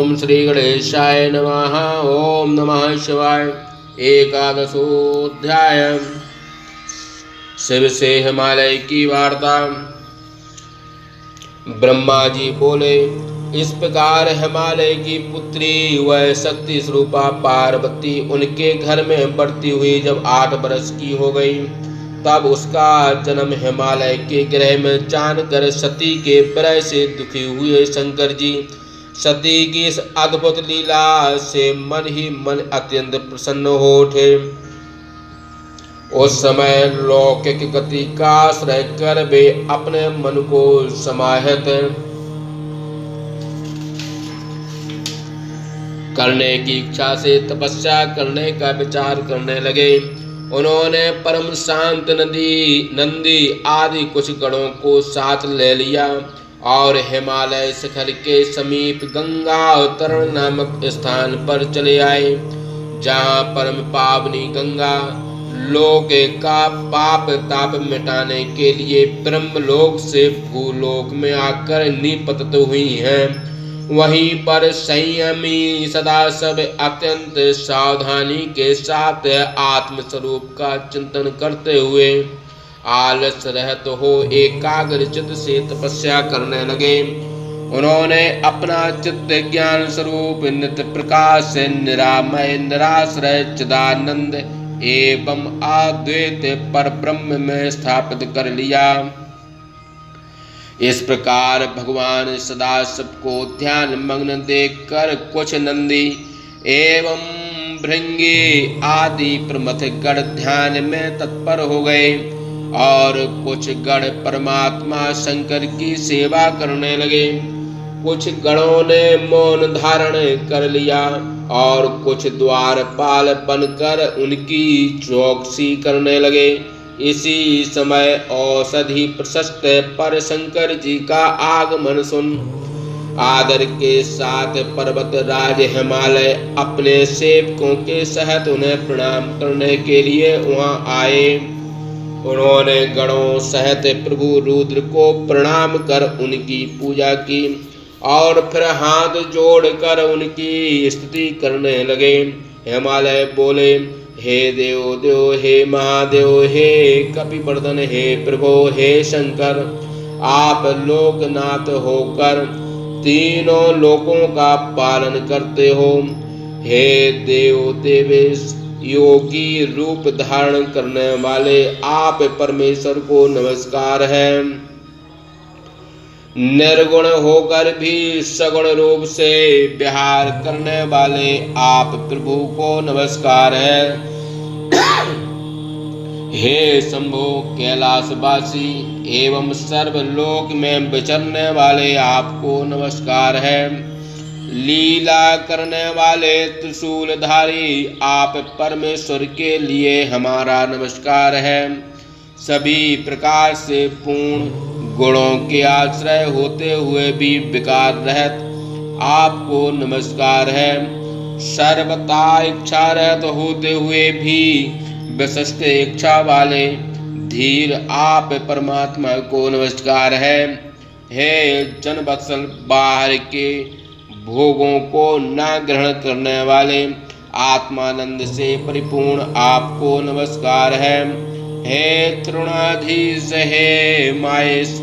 ओम श्री गणेशाय नमः। ओम नमः शिवाय। एकादशोऽध्याय। शिव से हिमालय की वार्ता। ब्रह्मा जी बोले, इस प्रकार हिमालय की पुत्री वह शक्ति स्वरूपा पार्वती उनके घर में बढ़ती हुई जब 8 वर्ष की हो गई, तब उसका जन्म हिमालय के गृह में जानकर सती के विरह से दुखी हुए शंकर जी सती की इस अद्भुत लीला से मन ही मन अत्यंत प्रसन्न हो उठे। उस समय लौकिक गति का आश्रय कर वे अपने मन को समाहित करने की इच्छा से तपस्या करने का विचार करने लगे। उन्होंने परम शांत नंदी आदि कुछ गणों को साथ ले लिया और हिमालय शिखर के समीप गंगा अवतरण नामक स्थान पर चले आए, जहाँ परम पावनी गंगा लोक का पाप ताप मिटाने के लिए ब्रह्मलोक से भूलोक में आकर निपतित हुई हैं। वहीं पर संयमी सदा सब अत्यंत सावधानी के साथ आत्मस्वरूप का चिंतन करते हुए आलस रहित हो एकाग्रचित से तपस्या करने लगे। उन्होंने अपना चित्त ज्ञान स्वरूप नित्य प्रकाश निरामय निराश्रय चिदानंद एवं अद्वैत पर ब्रह्म में स्थापित कर लिया। इस प्रकार भगवान सदा सबको ध्यान मग्न देखकर कुछ नंदी एवं भृंगी आदि प्रमथ गण ध्यान में तत्पर हो गए और कुछ गण परमात्मा शंकर की सेवा करने लगे। कुछ गणों ने मौन धारण कर लिया और कुछ द्वारपाल बनकर उनकी चौकसी करने लगे। इसी समय औषधि प्रशस्त पर शंकर जी का आगमन सुन आदर के साथ पर्वत राज हिमालय अपने सेवकों के सहित उन्हें प्रणाम करने के लिए वहां आए। उन्होंने गणों सहित प्रभु रुद्र को प्रणाम कर उनकी पूजा की और फिर हाथ जोड़कर उनकी स्तुति करने लगे। हिमालय बोले, हे देव देव, हे महादेव, हे कपिवर्धन, हे प्रभो, हे शंकर, आप लोकनाथ होकर तीनों लोकों का पालन करते हो। हे देव देवेश, योगी रूप धारण करने वाले आप परमेश्वर को नमस्कार है। निर्गुण होकर भी सगुण रूप से विहार करने वाले आप प्रभु को नमस्कार है। हे शंभो कैलाशवासी एवं सर्वलोक में विचरने वाले आपको नमस्कार है। लीला करने वाले त्रिशूलधारी आप परमेश्वर के लिए हमारा नमस्कार है। सभी प्रकार से पूर्ण गुणों के आश्रय होते हुए भी विकार रहित आपको नमस्कार है। सर्वथा इच्छा रहित होते हुए भी विशिष्ट इच्छा वाले धीर आप परमात्मा को नमस्कार है। हे जनवत्सल, बाहर के भोगों को न ग्रहण करने वाले आत्मानंद से परिपूर्ण आपको नमस्कार है। हे तृणाधीश, हे माहेश,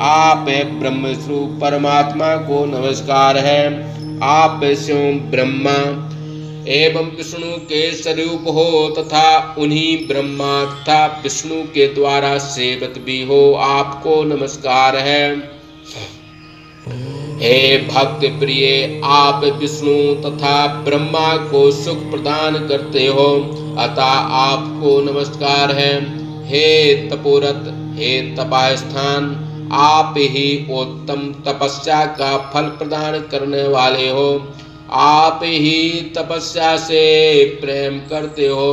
आप ब्रह्म स्वरूप परमात्मा को नमस्कार है। आप स्वयं ब्रह्मा एवं विष्णु के स्वरूप हो तथा उन्हीं ब्रह्मा तथा विष्णु के द्वारा सेवित भी हो, आपको नमस्कार है। हे भक्त प्रिय, आप विष्णु तथा ब्रह्मा को सुख प्रदान करते हो, अतः आपको नमस्कार है। हे तपोरत, हे तपास्थान, आप ही उत्तम तपस्या का फल प्रदान करने वाले हो। आप ही तपस्या से प्रेम करते हो।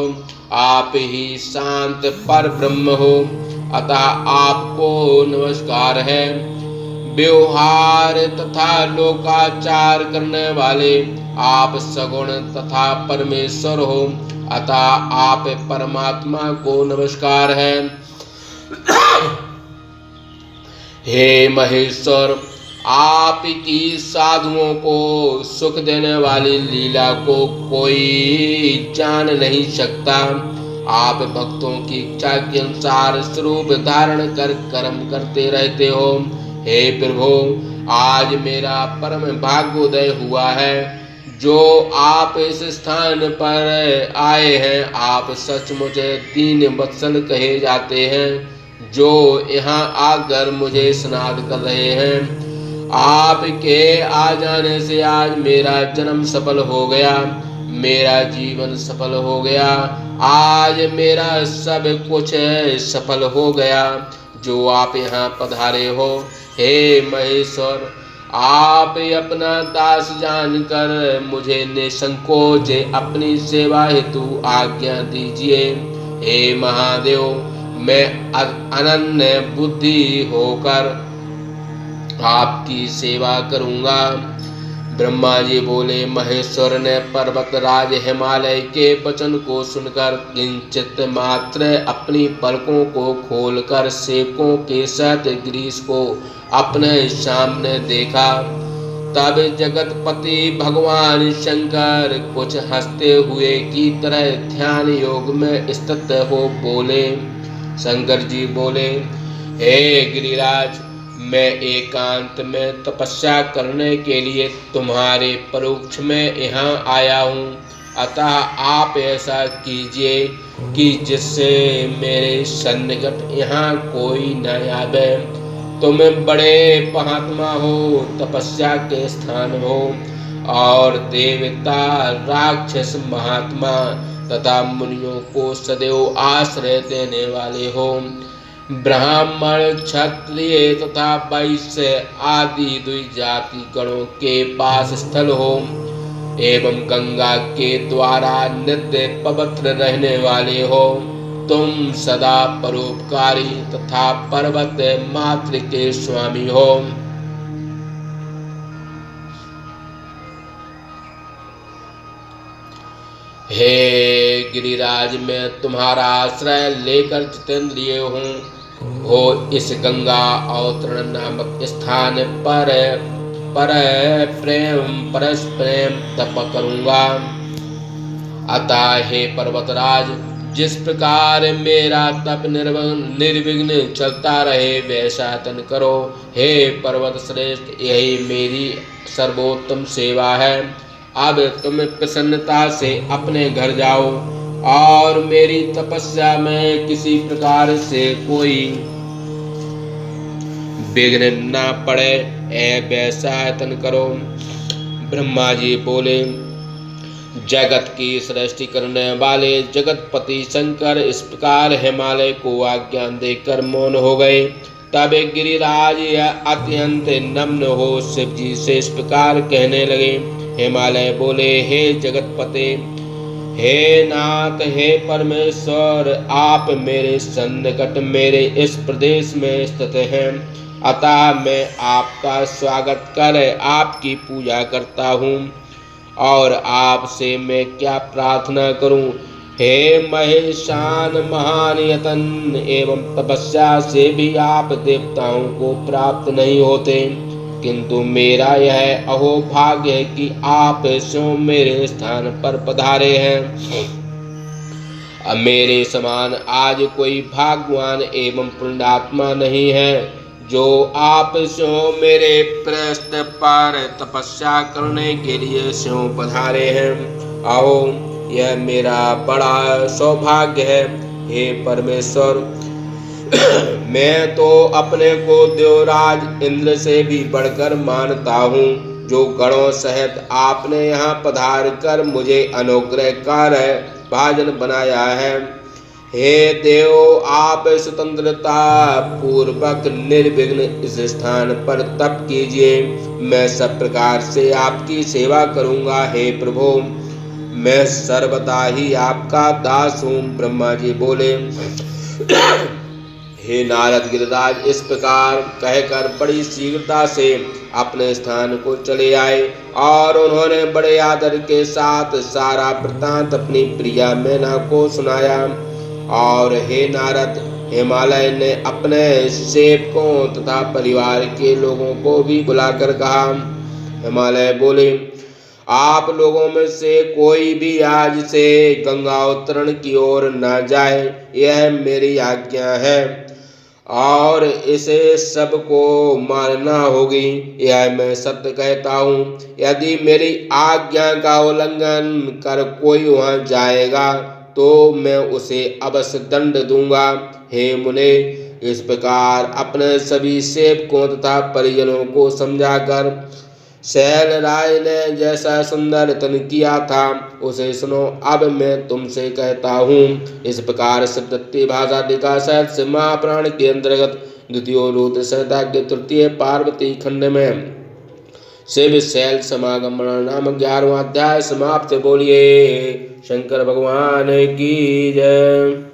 आप ही शांत पर ब्रह्म हो, अतः आपको नमस्कार है। व्यवहार तथा लोकाचार करने वाले आप सगुण तथा परमेश्वर हो, अतः आप परमात्मा को नमस्कार है। हे महेश्वर, आपकी साधुओं को सुख देने वाली लीला को कोई जान नहीं सकता। आप भक्तों की इच्छा के अनुसार स्वरूप धारण कर कर्म करते रहते हो। हे प्रभु, आज मेरा परम भाग्योदय हुआ है जो आप इस स्थान पर आए हैं। आप सचमुच दीन वत्सल कहे जाते हैं जो यहाँ आकर मुझे स्नान कर रहे हैं। आपके आ जाने से आज मेरा जन्म सफल हो गया, मेरा जीवन सफल हो गया, आज मेरा सब कुछ सफल हो गया जो आप यहाँ पधारे हो। हे महेश्वर, आप अपना दास जानकर मुझे निसंकोच अपनी सेवा हेतु आज्ञा दीजिए। हे महादेव, मैं अनन्य बुद्धि होकर आपकी सेवा करूंगा। ब्रह्मा जी बोले। महेश्वर ने पर्वतराज हिमालय के वचन को सुनकर किंचित मात्र अपनी पलकों को खोलकर सेवकों के साथ गिरीश को अपने सामने देखा। तब जगतपति भगवान शंकर कुछ हंसते हुए की तरह ध्यान योग में स्थित हो बोले। शंकर जी बोले, हे गिरिराज, मैं एकांत में तपस्या करने के लिए तुम्हारे परोक्ष में यहाँ आया हूँ। अतः आप ऐसा कीजिए कि जिससे मेरे सन्निकट यहाँ कोई न आवे। तुम बड़े महात्मा हो, तपस्या के स्थान हो और देवता राक्षस महात्मा तथा मुनियों को सदैव आश्रय देने वाले हो। ब्राह्मण क्षत्रिय तथा वैश्य आदि द्विजाति गणों के पास स्थल हो एवं गंगा के द्वारा नित्य पवित्र रहने वाले हो। तुम सदा परोपकारी तथा पर्वत मात्र के स्वामी हो। हे गिरिराज, मैं तुम्हारा आश्रय लेकर जितेंद्रिय हूँ हो इस गंगा अवतरण नामक स्थान पर परस प्रेम तप करूंगा। अतः हे पर्वतराज, जिस प्रकार मेरा तप निर्विघ्न चलता रहे वैसा तन करो। हे पर्वत श्रेष्ठ, यही मेरी सर्वोत्तम सेवा है। अब तुम प्रसन्नता से अपने घर जाओ और मेरी तपस्या में किसी प्रकार से कोई विघ्न न पड़े वैसा यत्न करो। ब्रह्मा जी बोले। जगत की सृष्टि करने वाले जगतपति शंकर इस प्रकार हिमालय को आज्ञा देकर मौन हो गए। तब गिरिराज अत्यंत नम्र हो शिव जी से इस प्रकार कहने लगे। हिमालय बोले, हे जगतपते, हे नाथ, हे परमेश्वर, आप मेरे सन्निकट मेरे इस प्रदेश में स्थित हैं। अतः मैं आपका स्वागत कर आपकी पूजा करता हूँ और आपसे मैं क्या प्रार्थना करूँ। हे महेशान, महान यतन एवं तपस्या से भी आप देवताओं को प्राप्त नहीं होते, किंतु मेरा यह अहोभाग्य है कि आप स्वयं मेरे स्थान पर पधारे हैं। अब मेरे समान आज कोई भाग्यवान एवं पुण्यात्मा नहीं है जो आप स्वयं मेरे पृष्ठ पर तपस्या करने के लिए स्वयं पधारे हैं। आओ, यह मेरा बड़ा सौभाग्य है। हे परमेश्वर, मैं तो अपने को देवराज इंद्र से भी बढ़कर मानता हूँ जो गणों सहित आपने यहाँ पधार कर मुझे अनुग्रह कर भाजन बनाया है। हे देव, आप स्वतंत्रता पूर्वक निर्विघ्न इस स्थान पर तप कीजिए। मैं सब प्रकार से आपकी सेवा करूँगा। हे प्रभु, मैं सर्वदा ही आपका दास हूँ। ब्रह्मा जी बोले। हे नारद, गिरिराज इस प्रकार कहकर बड़ी शीघ्रता से अपने स्थान को चले आए और उन्होंने बड़े आदर के साथ सारा वृत्तांत अपनी प्रिया मैना को सुनाया। और हे नारद, हिमालय ने अपने सेवकों तथा परिवार के लोगों को भी बुलाकर कहा। हिमालय बोले, आप लोगों में से कोई भी आज से गंगा उत्तरण की ओर न जाए, यह मेरी आज्ञा है और इसे सबको मानना होगी। यह मैं सत्य कहता हूँ। यदि मेरी आज्ञा का उल्लंघन कर कोई वहां जाएगा तो मैं उसे अवश्य दंड दूंगा। हे मुने, इस प्रकार अपने सभी सेवकों तथा परिजनों को समझाकर शैल राय ने जैसा सुंदर तन किया था उसे सुनो। अब मैं तुमसे कहता हूँ। इस प्रकार सप्तती भाषा टीका सहित से महापुराण के अंतर्गत द्वितीय रुद्र संहिता के तृतीय पार्वती खंड में शिव शैल समागम नामक 11वां अध्याय समाप्त। बोलिए शंकर भगवान की जय।